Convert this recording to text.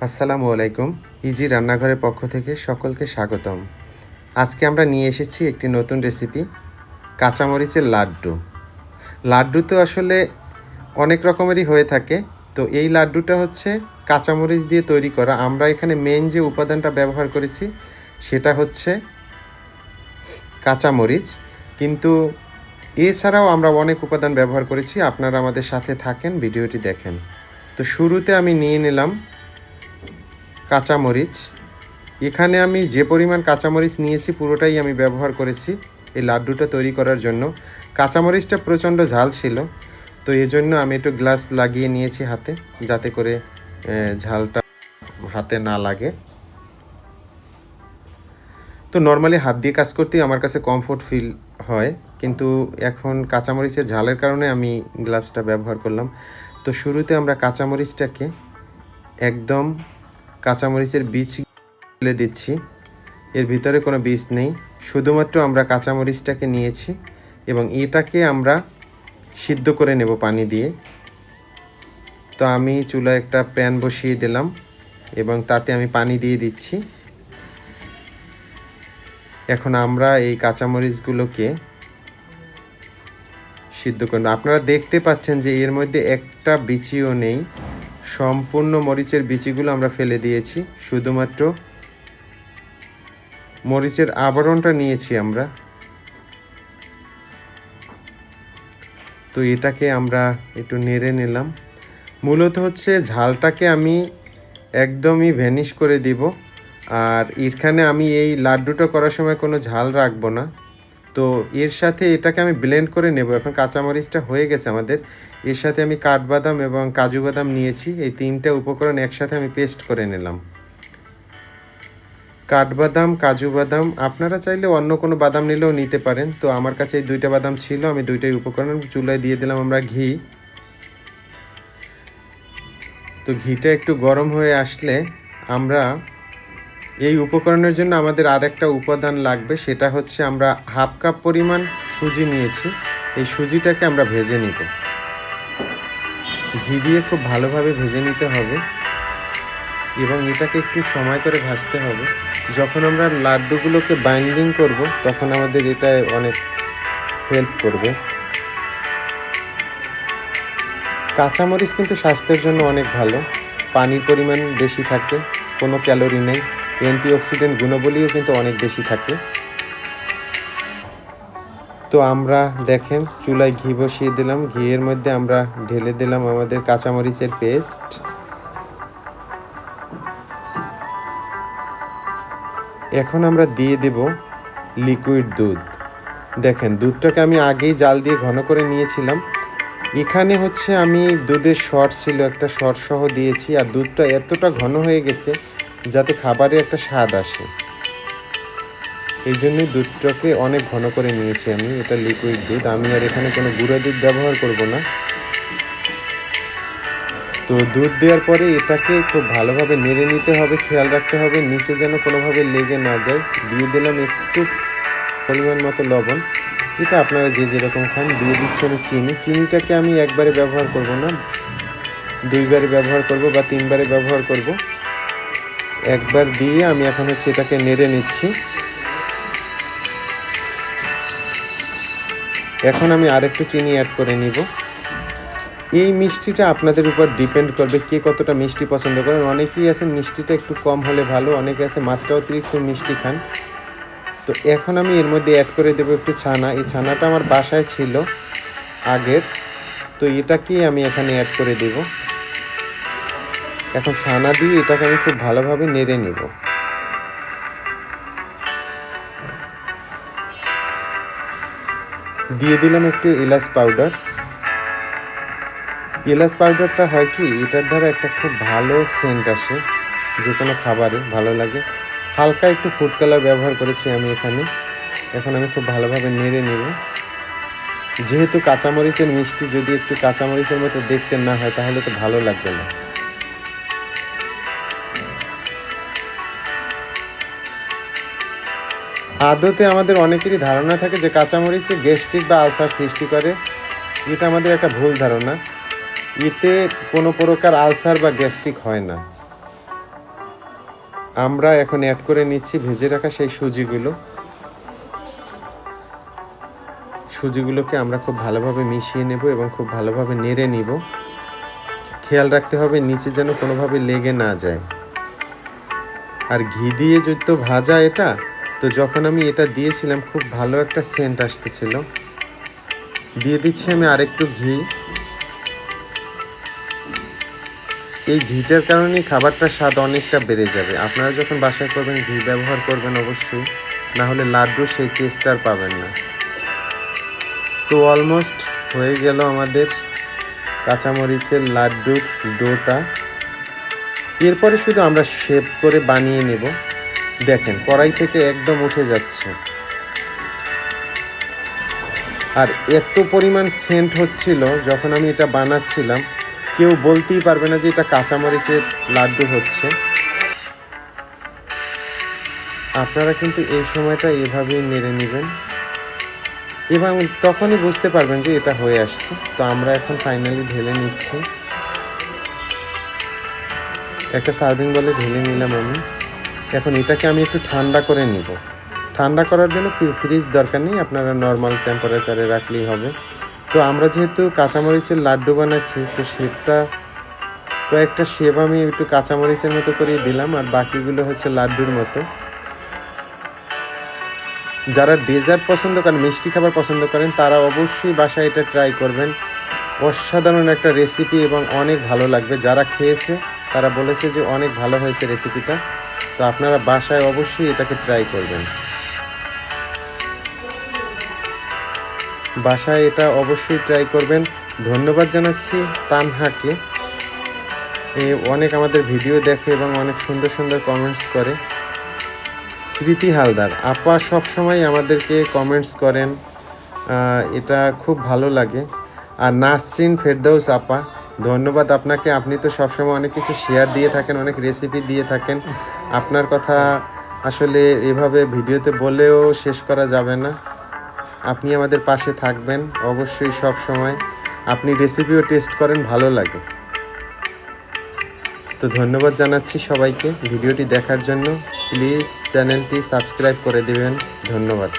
আসসালামু আলাইকুম। ইজি রান্নাঘরের পক্ষ থেকে সকলকে স্বাগতম। আজকে আমরা নিয়ে এসেছি একটি নতুন রেসিপি, কাঁচামরিচের লাড্ডু। লাড্ডু তো আসলে অনেক রকমেরই হয়ে থাকে। তো এই লাড্ডুটা হচ্ছে কাঁচামরিচ দিয়ে তৈরি করা। আমরা এখানে মেইন যে উপাদানটা ব্যবহার করেছি সেটা হচ্ছে কাঁচামরিচ। কিন্তু এছাড়াও আমরা অনেক উপাদান ব্যবহার করেছি। আপনারা আমাদের সাথে থাকেন, ভিডিওটি দেখেন। তো শুরুতে আমি নিয়ে নিলাম কাঁচামরিচ। এখানে আমি যে পরিমাণ কাঁচামরিচ নিয়েছি পুরোটাই আমি ব্যবহার করেছি এই লাড্ডুটা তৈরি করার জন্য। কাঁচামরিচটা প্রচণ্ড ঝাল ছিল, তো এজন্য আমি একটু গ্লাভস লাগিয়ে নিয়েছি হাতে, যাতে করে ঝালটা হাতে না লাগে। তো নর্মালি হাত দিয়ে কাজ করতেই আমার কাছে কমফোর্ট ফিল হয়, কিন্তু এখন কাঁচামরিচের ঝালের কারণে আমি গ্লাভসটা ব্যবহার করলাম। তো শুরুতে আমরা কাঁচামরিচটাকে একদম কাঁচামরিচের বীজ ফেলে দিচ্ছি। এর ভিতরে কোনো বীজ নেই, শুধুমাত্র আমরা কাঁচামরিচটাকে নিয়েছি এবং এটাকে আমরা সিদ্ধ করে নেব পানি দিয়ে। তো আমি চুলায় একটা প্যান বসিয়ে দিলাম এবং তাতে আমি পানি দিয়ে দিচ্ছি। এখন আমরা এই কাঁচামরিচগুলোকে সিদ্ধ করব। আপনারা দেখতে পাচ্ছেন যে এর মধ্যে একটা বিচিও নেই, সম্পূর্ণ মরিচের বিচিগুলো আমরা ফেলে দিয়েছি, শুধুমাত্র মরিচের আবরণটা নিয়েছি আমরা। তো এটাকে আমরা একটু নেড়ে নিলাম। মূলত হচ্ছে ঝালটাকে আমি একদমই ভ্যানিশ করে দিব, আর এখানে আমি এই লাড্ডুটা করার সময় কোনো ঝাল রাখবো না। তো এর সাথে এটাকে আমি ব্লেন্ড করে নেব। এখন কাঁচামরিচটা হয়ে গেছে আমাদের, এর সাথে আমি কাঠবাদাম এবং কাজু বাদাম নিয়েছি। এই তিনটা উপকরণ একসাথে আমি পেস্ট করে নিলাম। কাঠবাদাম, কাজু বাদাম, আপনারা চাইলে অন্য কোনো বাদাম নিলেও নিতে পারেন। তো আমার কাছে এই দুইটা বাদাম ছিল, আমি দুইটাই উপকরণ চুলায় দিয়ে দিলাম আমরা ঘি। তো ঘিটা একটু গরম হয়ে আসলে আমরা এই উপকরণের জন্য আমাদের আরেকটা উপাদান লাগবে, সেটা হচ্ছে আমরা হাফ কাপ পরিমাণ সুজি নিয়েছি। এই সুজিটাকে আমরা ভেজে নিব, ঘি দিয়ে খুব ভালোভাবে ভেজে নিতে হবে এবং এটাকে একটু সময় করে ভাজতে হবে। যখন আমরা লাড্ডুগুলোকে বাইন্ডিং করব তখন আমাদের এটা অনেক হেল্প করবে। কাঁচামরিচ কিন্তু স্বাস্থ্যের জন্য অনেক ভালো, পানির পরিমাণ বেশি থাকে, কোনো ক্যালোরি নেই, অ্যান্টিঅক্সিডেন্ট গুণাবলীও কিন্তু অনেক বেশি থাকে। তো আমরা দেখেন চুলায় ঘি বসিয়ে দিলাম, ঘিয়ের মধ্যে আমরা ঢেলে দিলাম আমাদের কাঁচামরিচের পেস্ট। এখন আমরা দিয়ে দেব লিকুইড দুধ। দেখেন দুধটাকে আমি আগেই জাল দিয়ে ঘন করে নিয়েছিলাম। এখানে হচ্ছে আমি দুধের শর্ট ছিল, একটা শর্ট সহ দিয়েছি, আর দুধটা এতটা ঘন হয়ে গেছে যাতে খাবারে একটা স্বাদ আসে, এই জন্যই দুধটাকে অনেক ঘন করে নিয়েছি আমি। এটা লিকুইড দুধ, আমি আর এখানে কোনো গুঁড়া দুধ ব্যবহার করব না। তো দুধ দেওয়ার পরে এটাকে খুব ভালোভাবে নেড়ে নিতে হবে, খেয়াল রাখতে হবে নিচে যেন কোনোভাবে লেগে না যায়। দিয়ে দিলাম একটু পরিমাণ মতো লবণ, এটা আপনারা যে যেরকম খান। দিয়ে দিচ্ছি আমি চিনি। চিনিটাকে আমি একবারে ব্যবহার করব না, দুইবারে ব্যবহার করব বা তিনবারে ব্যবহার করব। একবার দিয়ে আমি এখন হচ্ছে এটাকে নেড়ে নিচ্ছি। এখন আমি আরেকটু চিনি অ্যাড করে নিব। এই মিষ্টিটা আপনাদের উপর ডিপেন্ড করবে কে কতটা মিষ্টি পছন্দ করেন। অনেকেই আছেন মিষ্টিটা একটু কম হলে ভালো, অনেকে আছে মাত্রা অতিরিক্ত মিষ্টি খান। তো এখন আমি এর মধ্যে অ্যাড করে দেবো একটু ছানা। এই ছানাটা আমার বাসায় ছিল আগের, তো এটাকেই আমি এখানে অ্যাড করে দেব। এখন ছানা দিয়ে এটাকে আমি খুব ভালোভাবে নেড়ে নেব। দিয়ে দিলাম একটু এলাচ পাউডার। এলাচ পাউডারটা হয় কি, এটার দ্বারা একটা খুব ভালো সেন্ট আসে, যে কোনো খাবারে ভালো লাগে। হালকা একটু ফুড কালার ব্যবহার করেছি আমি এখানে। এখন আমি খুব ভালোভাবে নেড়ে নেব। যেহেতু কাঁচামরিচের মিষ্টি যদি একটু কাঁচামরিচের মতো দেখতে না হয় তাহলে তো ভালো লাগবে না। আদতে আমাদের অনেকেরই ধারণা থাকে যে কাঁচামরিচে গ্যাস্ট্রিক বা আলসার সৃষ্টি করে। এটা আমাদের একটা ভুল ধারণা। এতে কোনো প্রকার আলসার বা গ্যাস্ট্রিক হয় না। আমরা এখন অ্যাড করে নিচ্ছি ভেজে রাখা সেই সুজিগুলোকে আমরা খুব ভালোভাবে মিশিয়ে নেব এবং খুব ভালোভাবে নেড়ে নিব। খেয়াল রাখতে হবে নিচে যেন কোনোভাবে লেগে না যায়। আর ঘি দিয়ে যদি ভাজা এটা, তো যখন আমি এটা দিয়েছিলাম খুব ভালো একটা সেন্ট আসতেছিল। দিয়ে দিচ্ছি আমি আরেকটু ঘি। এই ঘিটার কারণেই খাবারটার স্বাদ অনেকটা বেড়ে যাবে। আপনারা যখন বাসায় করবেন ঘি ব্যবহার করবেন অবশ্যই, না হলে লাড্ডু সেই টেস্ট আর পাবেন না। তো অলমোস্ট হয়ে গেল আমাদের কাঁচামরিচের লাড্ডুর ডোটা। এরপরে শুধু আমরা শেপ করে বানিয়ে নেব। দেখেন কড়াই থেকে একদম উঠে যাচ্ছে, আর এত পরিমাণ সেন্ট হচ্ছিল যখন আমি এটা বানাচ্ছিলাম, কেউ বলতেই পারবে না যে এটা কাঁচামরিচের লাড্ডু হচ্ছে। আপনারা কিন্তু এই সময়টা এভাবেই নেড়ে নেবেন এবং তখনই বুঝতে পারবেন যে এটা হয়ে আসছে। তো আমরা এখন ফাইনালি ঢেলে নিচ্ছি। একটা সার্ভিং বলে ঢেলে নিলাম আমি। এখন এটাকে আমি একটু ঠান্ডা করে নিব। ঠান্ডা করার জন্য ফ্রিজ দরকার নেই, আপনারা নর্মাল টেম্পারেচারে রাখলেই হবে। তো আমরা যেহেতু কাঁচামরিচের লাড্ডু বানাচ্ছি, তো কয়েকটা শেপ আমি একটু কাঁচামরিচের মতো করে দিলাম, আর বাকিগুলো হচ্ছে লাড্ডুর মতো। যারা ডেজার্ট পছন্দ করেন, মিষ্টি খাবার পছন্দ করেন, তারা অবশ্যই বাসায় এটা ট্রাই করবেন। অসাধারণ একটা রেসিপি এবং অনেক ভালো লাগবে। যারা খেয়েছে তারা বলেছে যে অনেক ভালো হয়েছে রেসিপিটা। তো আপনারা বাসায় অবশ্যই এটাকে ট্রাই করবেন। বাসায় এটা অবশ্যই ট্রাই করবেন। ধন্যবাদ জানাচ্ছি তানহাকে। অনেক আমাদের ভিডিও দেখে এবং অনেক সুন্দর সুন্দর কমেন্টস করে। স্মৃতি হালদার আপা সবসময় আমাদেরকে কমেন্টস করেন, এটা খুব ভালো লাগে। আর নাসরিন ফেরদৌস আপা, ধন্যবাদ আপনাকে। আপনি তো সবসময় অনেক কিছু শেয়ার দিয়ে থাকেন, অনেক রেসিপি দিয়ে থাকেন। আপনার কথা আসলে এভাবে ভিডিওতে বলেও শেষ করা যাবে না। আপনি আমাদের পাশে থাকবেন অবশ্যই সব সময়। আপনি রেসিপিও টেস্ট করেন, ভালো লাগে। তো ধন্যবাদ জানাচ্ছি সবাইকে ভিডিওটি দেখার জন্য। প্লিজ চ্যানেলটি সাবস্ক্রাইব করে দিবেন। ধন্যবাদ।